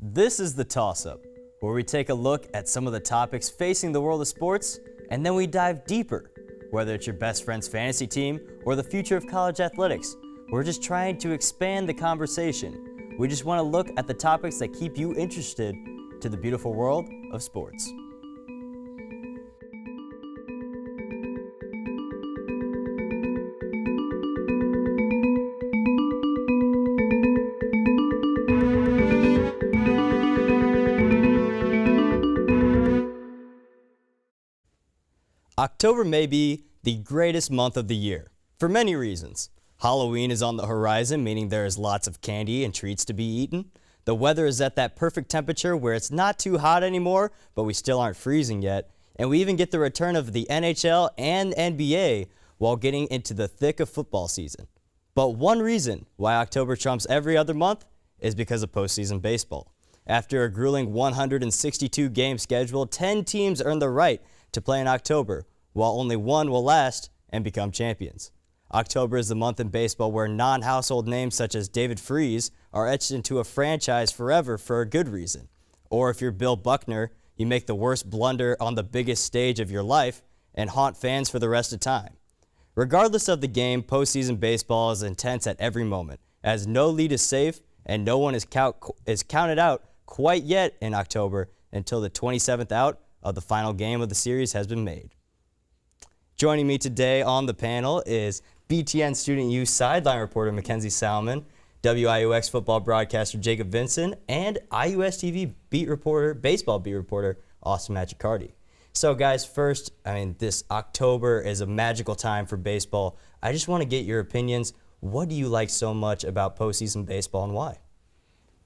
This is the Toss-Up, where we take a look at some of the topics facing the world of sports, and then we dive deeper. Whether it's your best friend's fantasy team or the future of college athletics, we're just trying to expand the conversation. We just want to look at the topics that keep you interested to the beautiful world of sports. October may be the greatest month of the year, for many reasons. Halloween is on the horizon, meaning there is lots of candy and treats to be eaten. The weather is at that perfect temperature where it's not too hot anymore, but we still aren't freezing yet. And we even get the return of the NHL and NBA while getting into the thick of football season. But one reason why October trumps every other month is because of postseason baseball. After a grueling 162-game schedule, 10 teams earned the right to play in October, while only one will last and become champions. October is the month in baseball where non-household names such as David Freese are etched into a franchise forever for a good reason. Or if you're Bill Buckner, you make the worst blunder on the biggest stage of your life and haunt fans for the rest of time. Regardless of the game, postseason baseball is intense at every moment, as no lead is safe and no one is counted out quite yet in October until the 27th out of the final game of the series has been made. Joining me today on the panel is BTN Student Youth sideline reporter Mackenzie Salmon, WIUX football broadcaster Jacob Vincent, and IUS TV baseball beat reporter Austin Magicardi. So guys, first, this October is a magical time for baseball. I just want to get your opinions. What do you like so much about postseason baseball and why?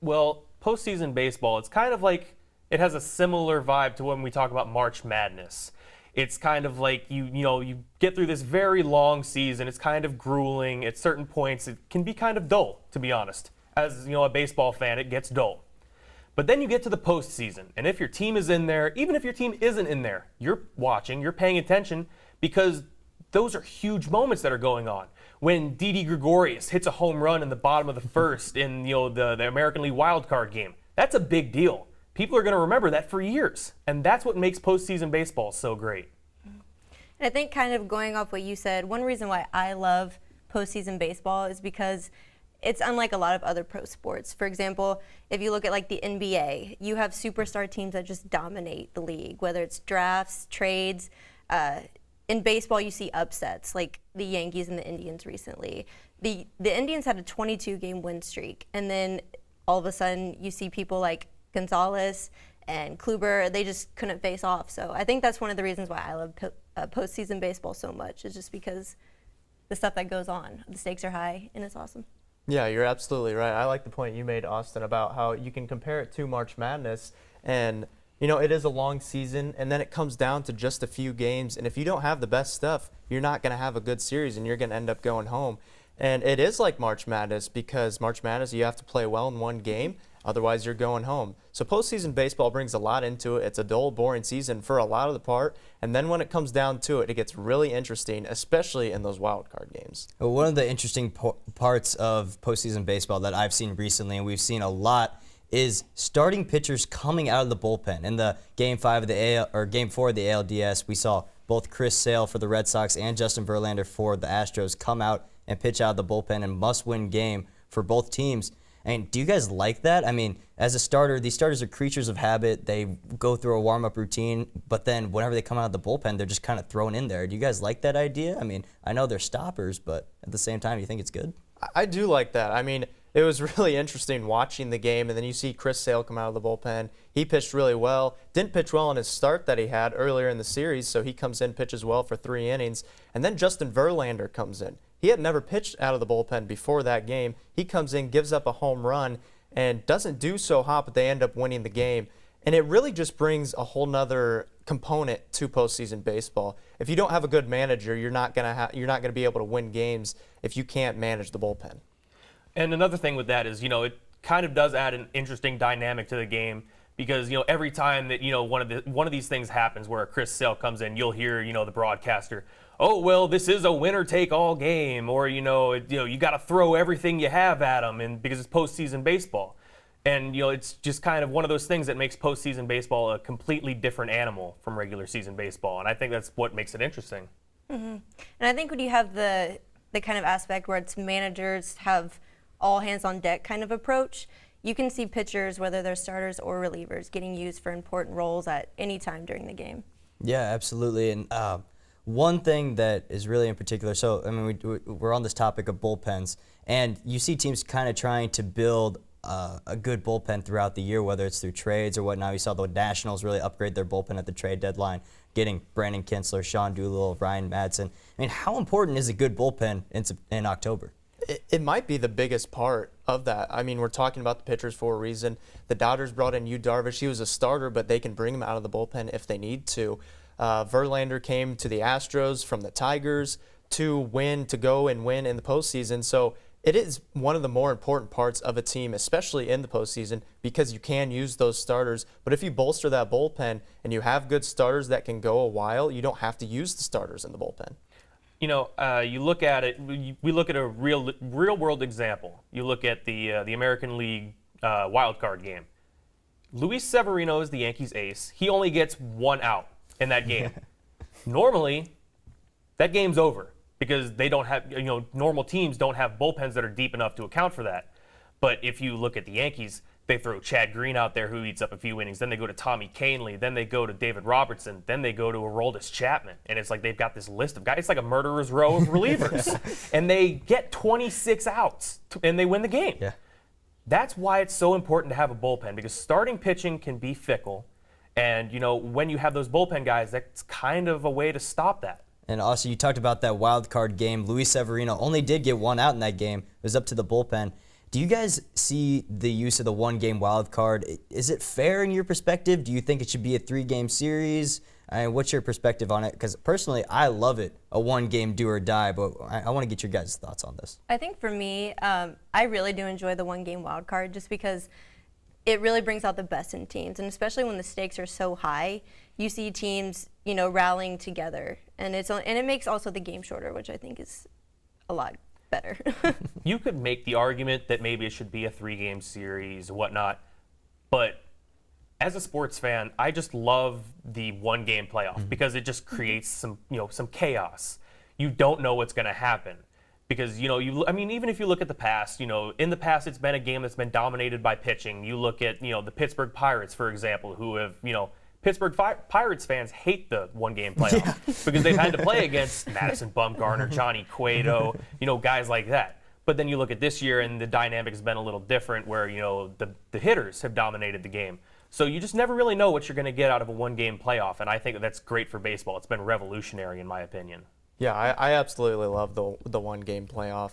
Well, postseason baseball, it's kind of like it has a similar vibe to when we talk about March Madness. It's kind of like you get through this very long season. It's kind of grueling. At certain points, it can be kind of dull, to be honest. As a baseball fan, it gets dull. But then you get to the postseason, and if your team is in there, even if your team isn't in there, you're watching, you're paying attention, because those are huge moments that are going on. When Didi Gregorius hits a home run in the bottom of the first in the American League wild card game, that's a big deal. People are going to remember that for years, and that's what makes postseason baseball so great. And I think kind of going off what you said, one reason why I love postseason baseball is because it's unlike a lot of other pro sports. For example, if you look at like the NBA, you have superstar teams that just dominate the league, whether it's drafts, trades. In baseball, you see upsets like the Yankees and the Indians recently. The Indians had a 22-game win streak, and then all of a sudden you see people like Gonzalez and Kluber, they just couldn't face off. So I think that's one of the reasons why I love postseason baseball so much, is just because the stuff that goes on. The stakes are high, and it's awesome. Yeah, you're absolutely right. I like the point you made, Austin, about how you can compare it to March Madness. And, it is a long season, and then it comes down to just a few games. And if you don't have the best stuff, you're not going to have a good series, and you're going to end up going home. And it is like March Madness, because March Madness, you have to play well in one game. Otherwise, you're going home. So postseason baseball brings a lot into it. It's a dull, boring season for a lot of the part. And then when it comes down to it, it gets really interesting, especially in those wild card games. Well, one of the interesting parts of postseason baseball that I've seen recently, and we've seen a lot, is starting pitchers coming out of the bullpen. In the Game 4 of the ALDS, we saw both Chris Sale for the Red Sox and Justin Verlander for the Astros come out and pitch out of the bullpen in must-win game for both teams. And do you guys like that? As a starter, these starters are creatures of habit. They go through a warm-up routine, but then whenever they come out of the bullpen, they're just kind of thrown in there. Do you guys like that idea? I know they're stoppers, but at the same time, you think it's good? I do like that. It was really interesting watching the game, and then you see Chris Sale come out of the bullpen. He pitched really well. Didn't pitch well in his start that he had earlier in the series, so he comes in, pitches well for 3 innings. And then Justin Verlander comes in. He had never pitched out of the bullpen before that game. He comes in, gives up a home run, and doesn't do so hot, but they end up winning the game. And it really just brings a whole nother component to postseason baseball. If you don't have a good manager, you're not gonna be able to win games if you can't manage the bullpen. And another thing with that is, it kind of does add an interesting dynamic to the game, because every time that one of these things happens where a Chris Sale comes in, you'll hear the broadcaster, oh well, this is a winner take all game, or you got to throw everything you have at them, and because it's postseason baseball. And it's just kind of one of those things that makes postseason baseball a completely different animal from regular season baseball, and I think that's what makes it interesting. And I think when you have the kind of aspect where it's managers have all hands on deck kind of approach, you can see pitchers, whether they're starters or relievers, getting used for important roles at any time during the game. Yeah, absolutely. And one thing that is really in particular, so I mean, we're on this topic of bullpens, and you see teams kind of trying to build a good bullpen throughout the year, whether it's through trades or whatnot. We saw the Nationals really upgrade their bullpen at the trade deadline, getting Brandon Kinsler, Sean Doolittle, Ryan Madsen. I mean, how important is a good bullpen in October? It might be the biggest part of that. I mean, we're talking about the pitchers for a reason. The Dodgers brought in Yu Darvish. He was a starter, but they can bring him out of the bullpen if they need to. Verlander came to the Astros from the Tigers to go and win in the postseason. So it is one of the more important parts of a team, especially in the postseason, because you can use those starters. But if you bolster that bullpen and you have good starters that can go a while, you don't have to use the starters in the bullpen. You look at it. We look at a real world example. You look at the American League wild card game. Luis Severino is the Yankees' ace. He only gets one out in that game. Normally, that game's over because they don't have normal teams don't have bullpens that are deep enough to account for that. But if you look at the Yankees, they throw Chad Green out there who eats up a few innings. Then they go to Tommy Kahnle. Then they go to David Robertson. Then they go to Aroldis Chapman. And it's like they've got this list of guys. It's like a murderer's row of relievers. And they get 26 outs, and they win the game. Yeah. That's why it's so important to have a bullpen, because starting pitching can be fickle. And, when you have those bullpen guys, that's kind of a way to stop that. And also, you talked about that wild card game. Luis Severino only did get one out in that game. It was up to the bullpen. Do you guys see the use of the one-game wild card? Is it fair in your perspective? Do you think it should be a 3-game series? What's your perspective on it? Because personally, I love it, a one-game do or die, but I want to get your guys' thoughts on this. I think for me, I really do enjoy the one-game wild card just because it really brings out the best in teams, and especially when the stakes are so high, you see teams, rallying together, and it makes also the game shorter, which I think is a lot better. You could make the argument that maybe it should be a 3-game series or whatnot, but as a sports fan, I just love the one-game playoff because it just creates some chaos. You don't know what's going to happen because even if you look at the past, in the past it's been a game that's been dominated by pitching. You look at the Pittsburgh Pirates, for example, who have Pittsburgh Pirates fans hate the one-game playoff because they've had to play against Madison Bumgarner, Johnny Cueto, guys like that. But then you look at this year, and the dynamic has been a little different where, the hitters have dominated the game. So you just never really know what you're going to get out of a one-game playoff, and I think that's great for baseball. It's been revolutionary, in my opinion. Yeah, I absolutely love the one-game playoff.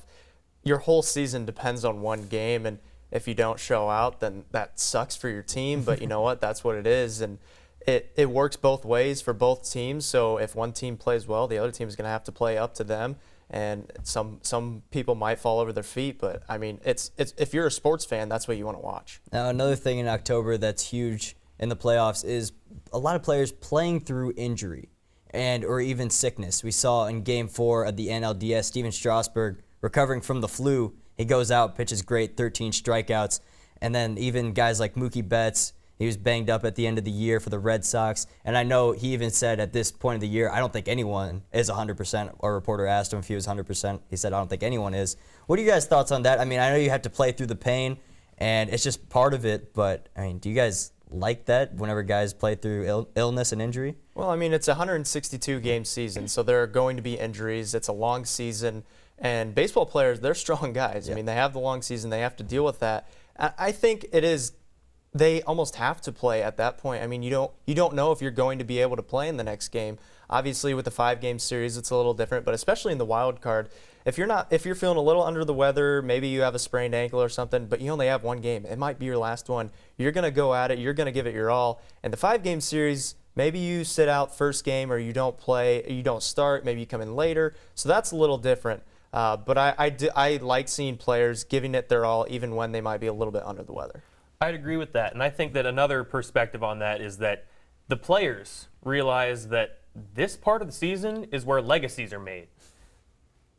Your whole season depends on one game, and if you don't show out, then that sucks for your team. But you know what? That's what it is, and it works both ways for both teams. So if one team plays well, the other team is going to have to play up to them. And some people might fall over their feet, but I mean, it's if you're a sports fan, that's what you want to watch. Now, another thing in October that's huge in the playoffs is a lot of players playing through injury or even sickness. We saw in Game 4 of the NLDS, Steven Strasburg recovering from the flu. He goes out, pitches great, 13 strikeouts, and then even guys like Mookie Betts. He was banged up at the end of the year for the Red Sox. And I know he even said at this point of the year, I don't think anyone is 100%. A reporter asked him if he was 100%. He said, I don't think anyone is. What are you guys' thoughts on that? I mean, I know you have to play through the pain, and it's just part of it. But, I mean, do you guys like that whenever guys play through illness and injury? Well, I mean, it's a 162-game season, so there are going to be injuries. It's a long season. And baseball players, they're strong guys. Yeah. I mean, they have the long season. They have to deal with that. I think it is. They almost have to play at that point. I mean, you don't know if you're going to be able to play in the next game. Obviously, with the 5-game series, it's a little different, but especially in the wild card, if you're feeling a little under the weather, maybe you have a sprained ankle or something, but you only have one game. It might be your last one. You're going to go at it. You're going to give it your all. And the 5-game series, maybe you sit out first game or you don't play, you don't start, maybe you come in later. So that's a little different. But I like seeing players giving it their all even when they might be a little bit under the weather. I'd agree with that. And I think that another perspective on that is that the players realize that this part of the season is where legacies are made.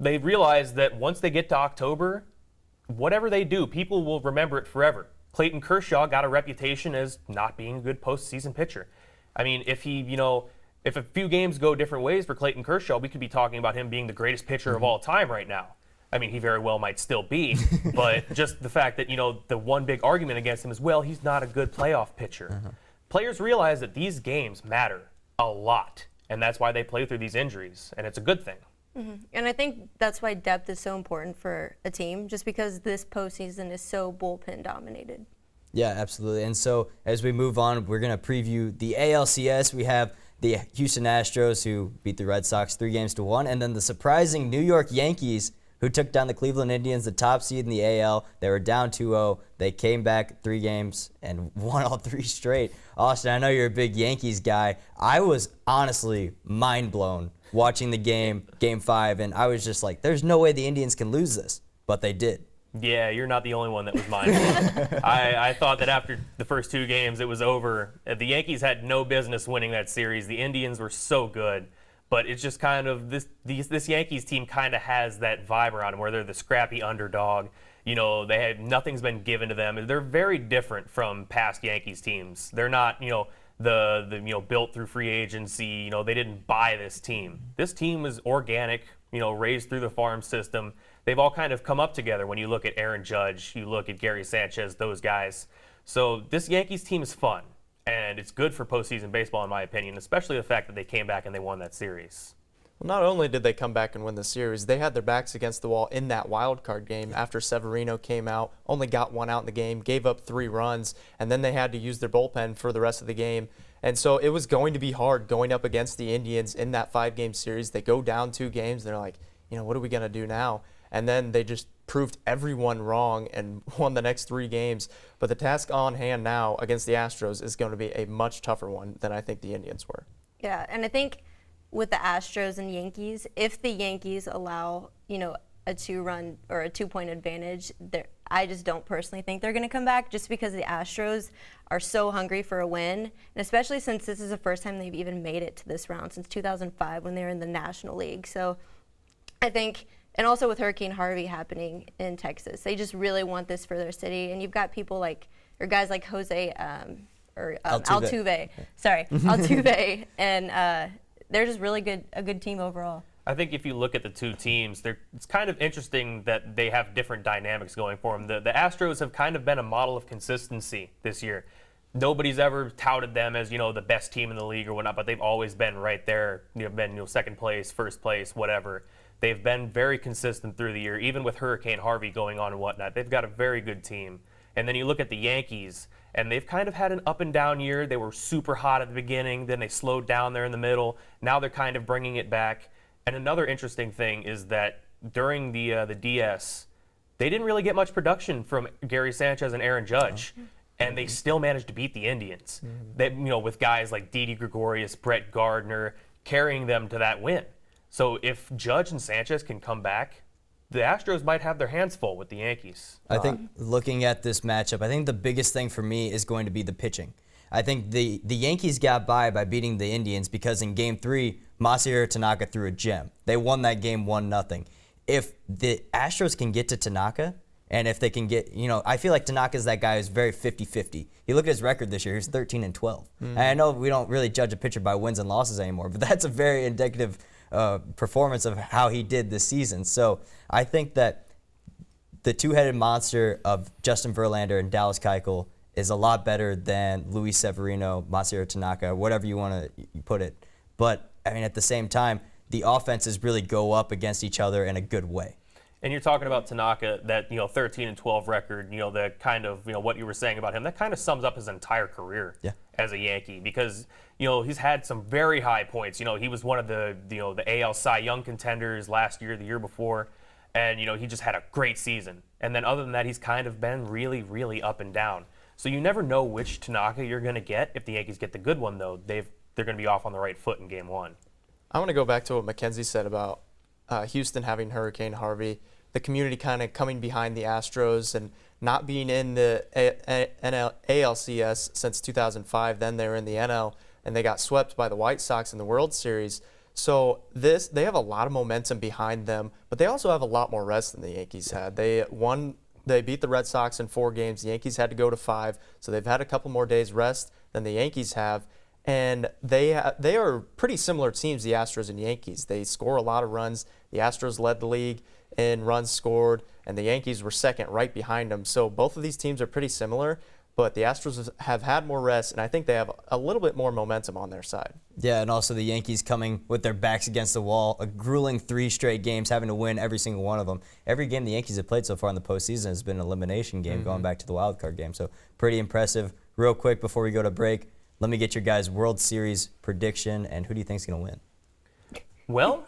They realize that once they get to October, whatever they do, people will remember it forever. Clayton Kershaw got a reputation as not being a good postseason pitcher. I mean, if if a few games go different ways for Clayton Kershaw, we could be talking about him being the greatest pitcher of all time right now. I mean, he very well might still be, but just the fact that, the one big argument against him is, well, he's not a good playoff pitcher. Players realize that these games matter a lot, and that's why they play through these injuries, and it's a good thing. And I think that's why depth is so important for a team, just because this postseason is so bullpen dominated. Yeah, absolutely. And so as we move on, we're going to preview the ALCS. We have the Houston Astros, who beat the Red Sox 3-1, and then the surprising New York Yankees, who took down the Cleveland Indians, the top seed in the AL. They were down 2-0. They came back 3 games and won all 3 straight. Austin, I know you're a big Yankees guy. I was honestly mind blown watching the game 5, and I was just like, there's no way the Indians can lose this, but they did. Yeah, you're not the only one that was mindful. I thought that after the first 2 games, it was over. The Yankees had no business winning that series. The Indians were so good. But it's just kind of this Yankees team kind of has that vibe around them where they're the scrappy underdog. Nothing's been given to them. They're very different from past Yankees teams. They're not, the built through free agency. They didn't buy this team. This team was organic, raised through the farm system. They've all kind of come up together when you look at Aaron Judge, you look at Gary Sanchez, those guys. So this Yankees team is fun. And it's good for postseason baseball, in my opinion, especially the fact that they came back and they won that series. Well, not only did they come back and win the series, they had their backs against the wall in that wild card game after Severino came out, only got 1 out in the game, gave up 3 runs, and then they had to use their bullpen for the rest of the game. And so it was going to be hard going up against the Indians in that 5-game series. They go down 2 games. They're like, what are we going to do now? And then they just proved everyone wrong and won the next 3 games. But the task on hand now against the Astros is going to be a much tougher one than I think the Indians were. Yeah, and I think with the Astros and Yankees, if the Yankees allow, a 2-run or a 2-point advantage, I just don't personally think they're going to come back, just because the Astros are so hungry for a win, and especially since this is the first time they've even made it to this round since 2005 when they were in the National League. So I think, and also with Hurricane Harvey happening in Texas, they just really want this for their city. And you've got people guys like Jose Altuve. Sorry, Altuve, and they're just really a good team overall. I think if you look at the 2 teams, it's kind of interesting that they have different dynamics going for them. The Astros have kind of been a model of consistency this year. Nobody's ever touted them as, the best team in the league or whatnot, but they've always been right there. Been, second place, first place, whatever. They've been very consistent through the year, even with Hurricane Harvey going on and whatnot. They've got a very good team. And then you look at the Yankees, and they've kind of had an up and down year. They were super hot at the beginning, then they slowed down there in the middle. Now they're kind of bringing it back. And another interesting thing is that during the DS, they didn't really get much production from Gary Sanchez and Aaron Judge, and they still managed to beat the Indians. They, with guys like Didi Gregorius, Brett Gardner, carrying them to that win. So if Judge and Sanchez can come back, the Astros might have their hands full with the Yankees. I think looking at this matchup, I think the biggest thing for me is going to be the pitching. I think the Yankees got by beating the Indians because in Game 3, Masahiro Tanaka threw a gem. They won that game 1-0. If the Astros can get to Tanaka, and if they can get, I feel like Tanaka's that guy who's very 50-50. You look at his record this year, he's 13-12. And I know we don't really judge a pitcher by wins and losses anymore, but that's a very indicative performance of how he did this season. So I think that the 2-headed monster of Justin Verlander and Dallas Keuchel is a lot better than Luis Severino, Masahiro Tanaka, whatever you want to put it. But, at the same time, the offenses really go up against each other in a good way. And you're talking about Tanaka, that 13-12 record, the kind of what you were saying about him, that kind of sums up his entire career as a Yankee, because he's had some very high points. He was one of the AL Cy Young contenders last year, the year before, and he just had a great season. And then other than that, he's kind of been really, really up and down. So you never know which Tanaka you're going to get. If the Yankees get the good one, though, they're going to be off on the right foot in Game 1. I want to go back to what Mackenzie said about Houston having Hurricane Harvey, the community kind of coming behind the Astros and not being in the ALCS since 2005. Then they were in the NL, and they got swept by the White Sox in the World Series. So they have a lot of momentum behind them, but they also have a lot more rest than the Yankees had. They won They beat the Red Sox in 4 games. The Yankees had to go to 5, so they've had a couple more days rest than the Yankees have. And they are pretty similar teams, the Astros and Yankees. They score a lot of runs. The Astros led the league in runs scored, and the Yankees were second right behind them. So both of these teams are pretty similar, but the Astros have had more rest, and I think they have a little bit more momentum on their side. Yeah, and also the Yankees coming with their backs against the wall, a grueling 3 straight games, having to win every single one of them. Every game the Yankees have played so far in the postseason has been an elimination game, going back to the wild card game. So pretty impressive. Real quick before we go to break, let me get your guys' World Series prediction, and who do you think is going to win? Well,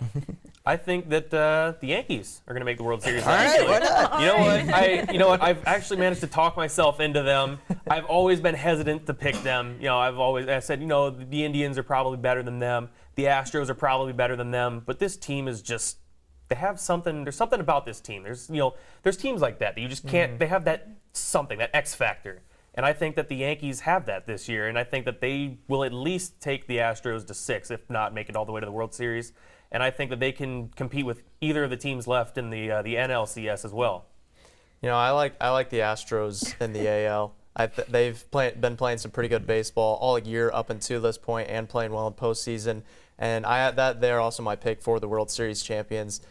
I think that the Yankees are going to make the World Series. All right, why not? You know what? I've actually managed to talk myself into them. I've always been hesitant to pick them. I said, the Indians are probably better than them. The Astros are probably better than them. But this team is just, they have something. There's something about this team. There's teams like that you just can't. They have that something, that X factor. And I think that the Yankees have that this year, and I think that they will at least take the Astros to 6, if not make it all the way to the World Series. And I think that they can compete with either of the teams left in the NLCS as well. I like the Astros in the AL. They've been playing some pretty good baseball all year up until this point, and playing well in postseason. And they're also my pick for the World Series champions.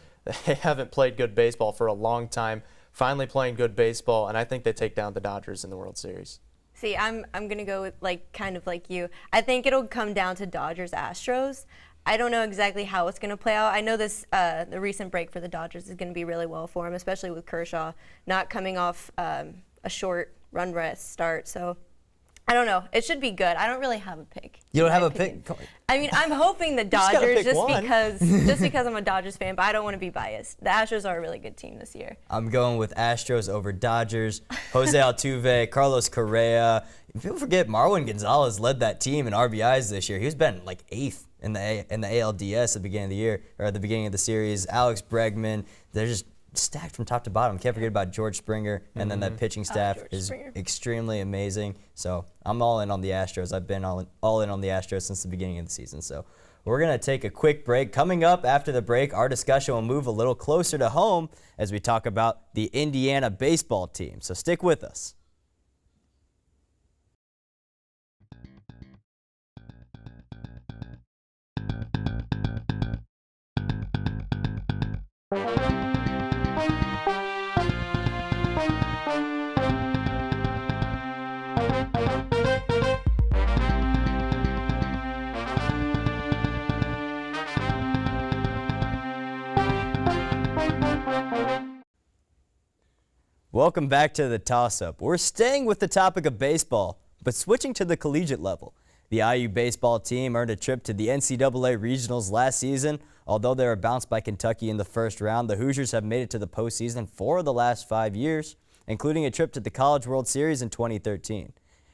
They haven't played good baseball for a long time. Finally playing good baseball, and I think they take down the Dodgers in the World Series. See, I'm gonna go with kind of like you. I think it'll come down to Dodgers Astros. I don't know exactly how it's gonna play out. I know the recent break for the Dodgers is gonna be really well for them, especially with Kershaw not coming off a short run rest start. So I don't know. It should be good. I don't really have a pick. You don't have a pick? I mean, I'm hoping the just gotta Dodgers pick one. just because I'm a Dodgers fan, but I don't want to be biased. The Astros are a really good team this year. I'm going with Astros over Dodgers. Jose Altuve, Carlos Correa. People forget Marwin Gonzalez led that team in RBIs this year. He's been like 8th in the ALDS at the beginning of the year, or at the beginning of the series. Alex Bregman. They're just stacked from top to bottom. Can't forget about George Springer, and then that pitching staff is extremely amazing. So I'm all in on the Astros. I've been all in on the Astros since the beginning of the season. So we're going to take a quick break. Coming up after the break, our discussion will move a little closer to home as we talk about the Indiana baseball team. So stick with us. Welcome back to the Toss-Up. We're staying with the topic of baseball, but switching to the collegiate level. The IU baseball team earned a trip to the NCAA regionals last season. Although they were bounced by Kentucky in the first round, the Hoosiers have made it to the postseason 4 of the last 5 years, including a trip to the College World Series in 2013.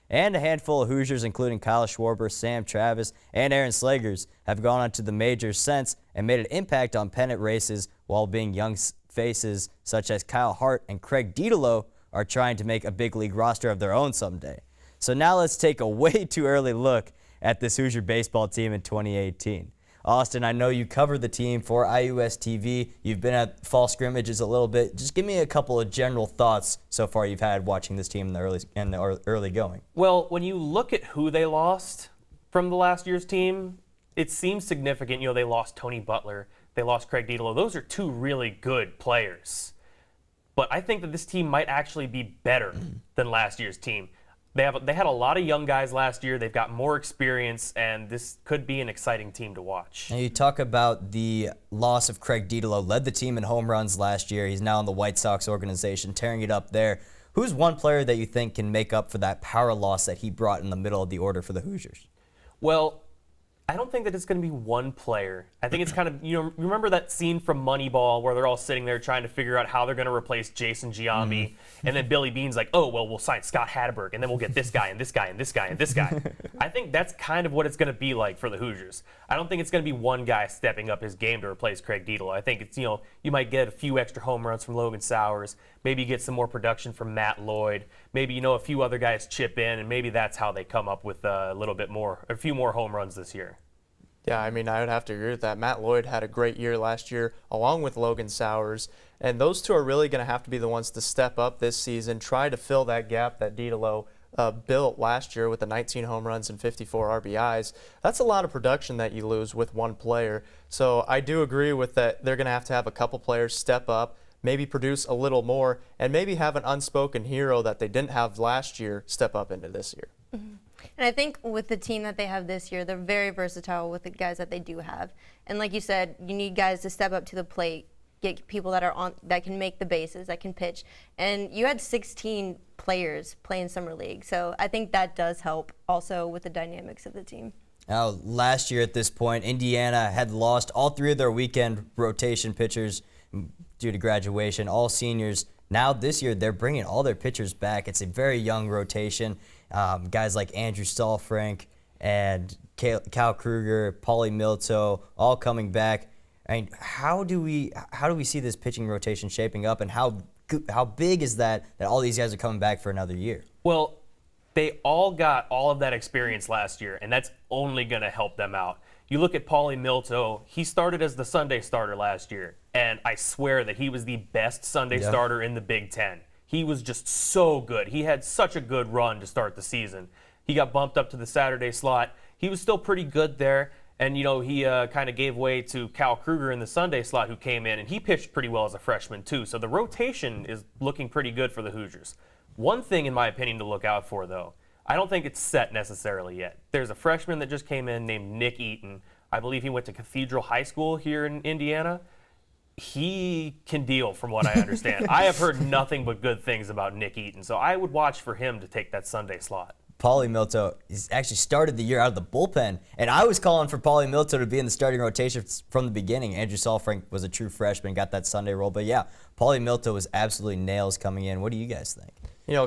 And a handful of Hoosiers, including Kyle Schwarber, Sam Travis, and Aaron Slegers, have gone on to the majors since and made an impact on pennant races while being young faces such as Kyle Hart and Craig Dedelo are trying to make a big league roster of their own someday. So now let's take a way too early look at this Hoosier baseball team in 2018. Austin, I know you covered the team for IUS TV. You've been at fall scrimmages a little bit. Just give me a couple of general thoughts so far you've had watching this team in the early going. Well, when you look at who they lost from the last year's team, it seems significant. They lost Tony Butler. They lost Craig Dedelo. Those are 2 really good players. But I think that this team might actually be better than last year's team. They had a lot of young guys last year. They've got more experience, and this could be an exciting team to watch. Now you talk about the loss of Craig Dedelo, led the team in home runs last year. He's now in the White Sox organization, tearing it up there. Who's one player that you think can make up for that power loss that he brought in the middle of the order for the Hoosiers? Well, I don't think that it's going to be one player. I think it's kind of, remember that scene from Moneyball where they're all sitting there trying to figure out how they're going to replace Jason Giambi, and then Billy Bean's like, oh, well, we'll sign Scott Hatterberg, and then we'll get this guy and this guy and this guy and this guy. I think that's kind of what it's going to be like for the Hoosiers. I don't think it's going to be one guy stepping up his game to replace Craig Dedelo. I think it's, you might get a few extra home runs from Logan Sowers, maybe get some more production from Matt Lloyd, maybe, a few other guys chip in, and maybe that's how they come up with a little bit more, a few more home runs this year. Yeah, I mean, I would have to agree with that. Matt Lloyd had a great year last year, along with Logan Sowers. And those two are really going to have to be the ones to step up this season, try to fill that gap that D'Lo built last year with the 19 home runs and 54 RBIs. That's a lot of production that you lose with one player. So I do agree with that. They're going to have a couple players step up, maybe produce a little more, and maybe have an unspoken hero that they didn't have last year step up into this year. Mm-hmm. And I think with the team that they have this year, they're very versatile with the guys that they do have. And like you said, you need guys to step up to the plate, get people that can make the bases, that can pitch. And you had 16 players play in summer league, so I think that does help also with the dynamics of the team. Now, last year at this point, Indiana had lost all 3 of their weekend rotation pitchers due to graduation, all seniors. Now this year, they're bringing all their pitchers back. It's a very young rotation. Guys like Andrew Stallfrank and Cal Kruger, Paulie Milto, all coming back. I mean, how do we see this pitching rotation shaping up, and how big is that all these guys are coming back for another year? Well, they all got all of that experience last year, and that's only going to help them out. You look at Paulie Milto, he started as the Sunday starter last year, and I swear that he was the best Sunday starter in the Big Ten. He was just so good. He had such a good run to start the season. He got bumped up to the Saturday slot. He was still pretty good there. And, he kind of gave way to Cal Kruger in the Sunday slot, who came in, and he pitched pretty well as a freshman, too. So the rotation is looking pretty good for the Hoosiers. One thing, in my opinion, to look out for, though, I don't think it's set necessarily yet. There's a freshman that just came in named Nick Eaton. I believe he went to Cathedral High School here in Indiana. He can deal, from what I understand. I have heard nothing but good things about Nick Eaton, so I would watch for him to take that Sunday slot. Paulie Milto actually started the year out of the bullpen, and I was calling for Paulie Milto to be in the starting rotation from the beginning. Andrew Stallfrank was a true freshman, got that Sunday role, but yeah, Paulie Milto was absolutely nails coming in. What do you guys think?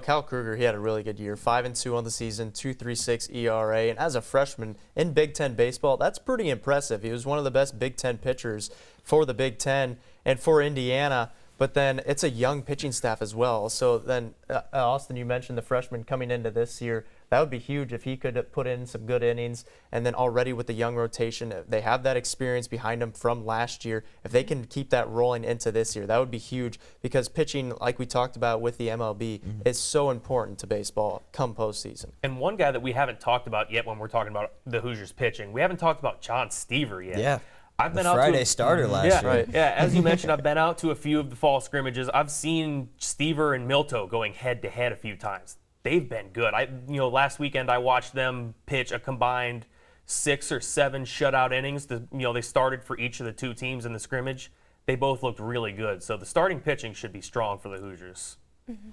Cal Kruger, he had a really good year, 5-2 on the season, 2.36 ERA, and as a freshman in Big Ten baseball, that's pretty impressive. He was one of the best Big Ten pitchers for the Big Ten and for Indiana. But then it's a young pitching staff as well. So then, Austin, you mentioned the freshman coming into this year. That would be huge if he could put in some good innings. And then already with the young rotation, they have that experience behind them from last year. If they can keep that rolling into this year, that would be huge, because pitching, like we talked about with the MLB, is so important to baseball come postseason. And one guy that we haven't talked about yet when we're talking about the Hoosiers pitching, we haven't talked about John Stever yet. Yeah. I've been the out Friday to starter last year. Right. Yeah, as you mentioned, I've been out to a few of the fall scrimmages. I've seen Stever and Milto going head-to-head a few times. They've been good. Last weekend I watched them pitch a combined 6 or 7 shutout innings. They started for each of the 2 teams in the scrimmage. They both looked really good. So the starting pitching should be strong for the Hoosiers. Mm-hmm.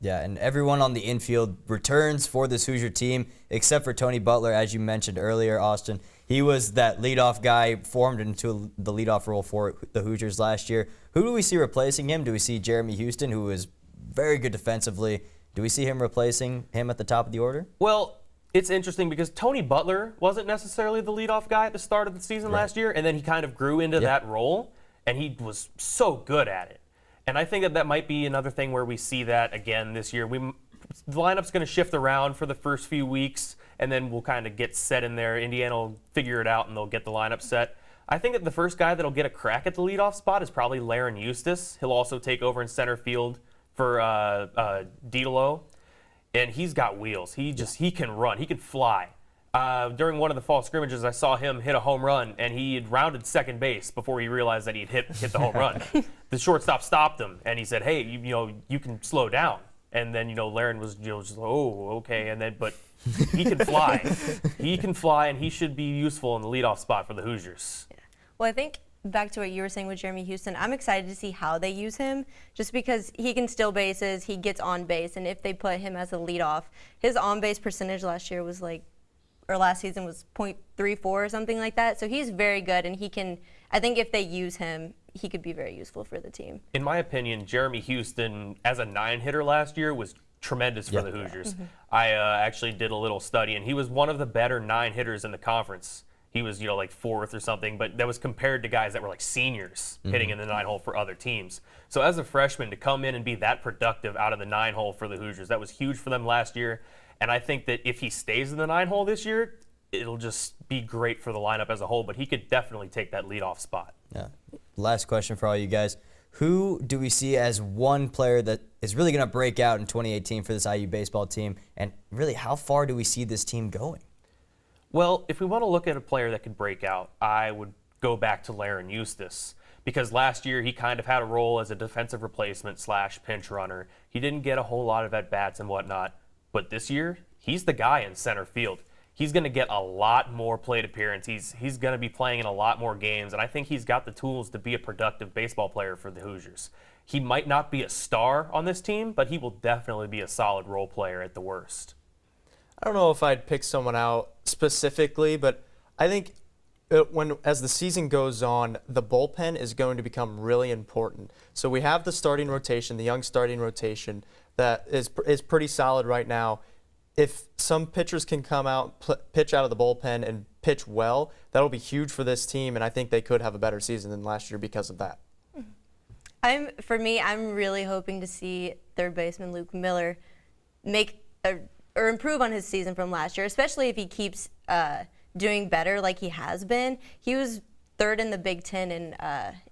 Yeah, and everyone on the infield returns for this Hoosier team, except for Tony Butler, as you mentioned earlier, Austin. He was that leadoff guy, formed into the leadoff role for the Hoosiers last year. Who do we see replacing him? Do we see Jeremy Houston, who is very good defensively? Do we see him replacing him at the top of the order? Well, it's interesting because Tony Butler wasn't necessarily the leadoff guy at the start of the season last year, and then he kind of grew into that role, and he was so good at it. And I think that might be another thing where we see that again this year. The lineup's going to shift around for the first few weeks, and then we'll kind of get set in there. Indiana will figure it out, and they'll get the lineup set. I think that the first guy that'll get a crack at the leadoff spot is probably Laren Eustace. He'll also take over in center field for D'Lo, and he's got wheels. He can run. He can fly. During one of the fall scrimmages, I saw him hit a home run, and he had rounded second base before he realized that he'd hit the home run. The shortstop stopped him, and he said, "Hey, you can slow down." And then Laren was just oh, okay, and then but he can fly. He can fly, and he should be useful in the leadoff spot for the Hoosiers. Yeah. Well, I think back to what you were saying with Jeremy Houston, I'm excited to see how they use him, just because he can steal bases, he gets on base, and if they put him as a leadoff, his on-base percentage last season was .34 or something like that. So he's very good, and I think if they use him, he could be very useful for the team. In my opinion, Jeremy Houston, as a 9-hitter last year, was tremendous for the Hoosiers. Mm-hmm. I actually did a little study, and he was one of the better 9-hitters in the conference. He was, like 4th or something, but that was compared to guys that were like seniors hitting in the 9-hole for other teams. So as a freshman, to come in and be that productive out of the 9-hole for the Hoosiers, that was huge for them last year. And I think that if he stays in the 9-hole this year, it'll just be great for the lineup as a whole, but he could definitely take that leadoff spot. Yeah. Last question for all you guys. Who do we see as one player that is really going to break out in 2018 for this IU baseball team? And really, how far do we see this team going? Well, if we want to look at a player that could break out, I would go back to Laren Eustace, because last year he kind of had a role as a defensive replacement / pinch runner. He didn't get a whole lot of at-bats and whatnot, but this year he's the guy in center field. He's going to get a lot more plate appearance. He's going to be playing in a lot more games, and I think he's got the tools to be a productive baseball player for the Hoosiers. He might not be a star on this team, but he will definitely be a solid role player at the worst. I don't know if I'd pick someone out specifically, but I think as the season goes on, the bullpen is going to become really important. So we have the starting rotation, the young starting rotation that is pretty solid right now. If some pitchers can come out, pitch out of the bullpen and pitch well, that'll be huge for this team, and I think they could have a better season than last year because of that. For me, I'm really hoping to see third baseman Luke Miller or improve on his season from last year, especially if he keeps doing better like he has been. He was third in the Big Ten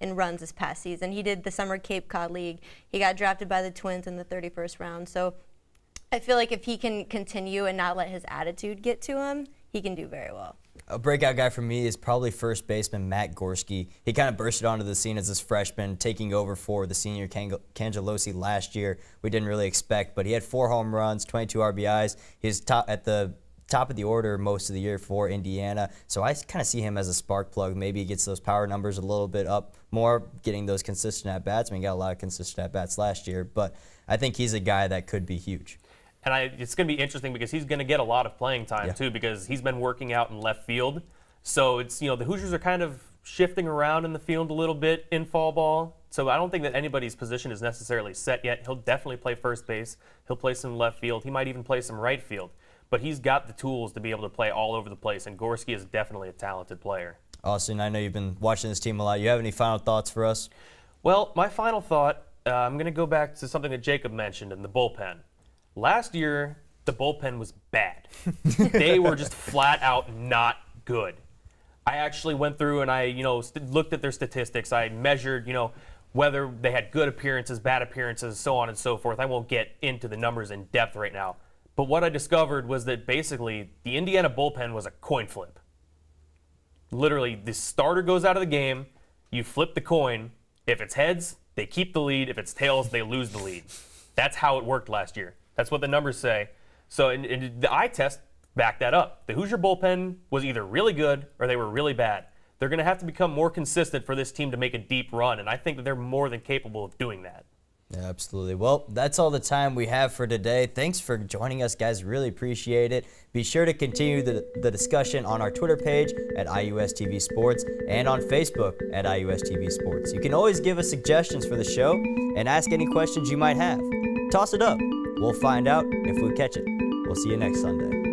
in runs this past season. He did the Summer Cape Cod League. He got drafted by the Twins in the 31st round. So I feel like if he can continue and not let his attitude get to him, he can do very well. A breakout guy for me is probably first baseman Matt Gorski. He kind of bursted onto the scene as this freshman, taking over for the senior Cangelosi last year. We didn't really expect, but he had 4 home runs, 22 RBIs. He's at the top of the order most of the year for Indiana. So I kind of see him as a spark plug. Maybe he gets those power numbers a little bit up more, getting those consistent at-bats. I mean, he got a lot of consistent at-bats last year, but I think he's a guy that could be huge. And it's going to be interesting because he's going to get a lot of playing time, too, because he's been working out in left field. So it's, the Hoosiers are kind of shifting around in the field a little bit in fall ball. So I don't think that anybody's position is necessarily set yet. He'll definitely play first base. He'll play some left field. He might even play some right field. But he's got the tools to be able to play all over the place, and Gorski is definitely a talented player. Austin, I know you've been watching this team a lot. You have any final thoughts for us? Well, my final thought, I'm going to go back to something that Jacob mentioned in the bullpen. Last year, the bullpen was bad. They were just flat out not good. I actually went through and I, looked at their statistics. I measured, whether they had good appearances, bad appearances, so on and so forth. I won't get into the numbers in depth right now. But what I discovered was that basically the Indiana bullpen was a coin flip. Literally, the starter goes out of the game, you flip the coin. If it's heads, they keep the lead. If it's tails, they lose the lead. That's how it worked last year. That's what the numbers say. So and the eye test backed that up. The Hoosier bullpen was either really good or they were really bad. They're going to have to become more consistent for this team to make a deep run, and I think that they're more than capable of doing that. Yeah, absolutely. Well, that's all the time we have for today. Thanks for joining us, guys. Really appreciate it. Be sure to continue the discussion on our Twitter page at IUSTV Sports and on Facebook at IUSTV Sports. You can always give us suggestions for the show and ask any questions you might have. Toss it up. We'll find out if we catch it. We'll see you next Sunday.